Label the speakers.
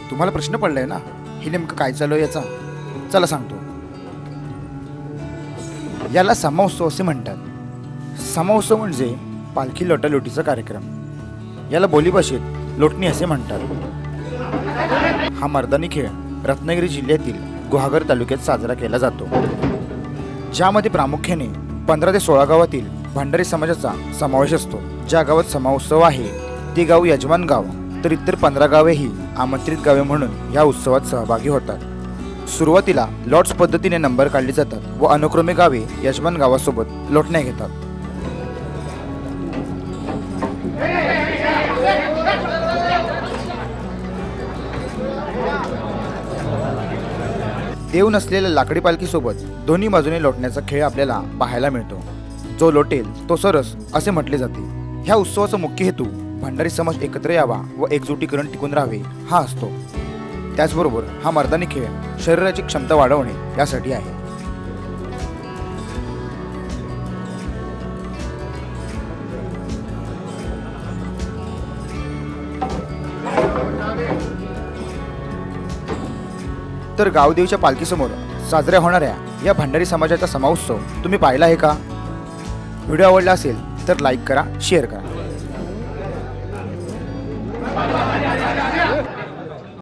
Speaker 1: तुम्हाला प्रश्न पडलाय ना, हे नेमकं काय चालू आहे याचा? चला सांगतो. याला समाउत्सव असे म्हणतात. समाउत्सव म्हणजे पालखी लोटालोटीचा कार्यक्रम. याला बोलीभाषेत लोटणी असे म्हणतात. हा मर्दानी खेळ रत्नागिरी जिल्ह्यातील गुहागर तालुक्यात साजरा केला जातो, ज्यामध्ये प्रामुख्याने 15 ते 16 गावातील भंडारी समाजाचा समावेश असतो. ज्या गावात समाउत्सव आहे ते गाव यजमान गाव, तर इतर 15 गावेही आमंत्रित गावे म्हणून या उत्सवात सहभागी होतात. सुरुवातीला लॉट्स पद्धतीने नंबर काढले जातात व अनुक्रमे गावे यजमान गावासोबत लोटण्या घेतात. देव नसलेल्या लाकडी पालखीसोबत दोन्ही बाजूने लोटण्याचा खेळ आपल्याला पाहायला मिळतो. जो लोटेल तो सरस असे म्हटले जाते. ह्या उत्सवाचा मुख्य हेतू भंडारी समाज एकत्र यावा व एकजुटीकरण टिकून राहावे हा असतो. त्याचबरोबर हा मर्दानी खेळ शरीराची क्षमता वाढवणे यासाठी आहे. तर गावदेवीच्या पालखीसमोर साजऱ्या होणाऱ्या या भंडारी समाजाचा समाउत्सव तुम्ही पाहिला आहे का? व्हिडिओ आवडला असेल तर लाईक करा, शेअर करा.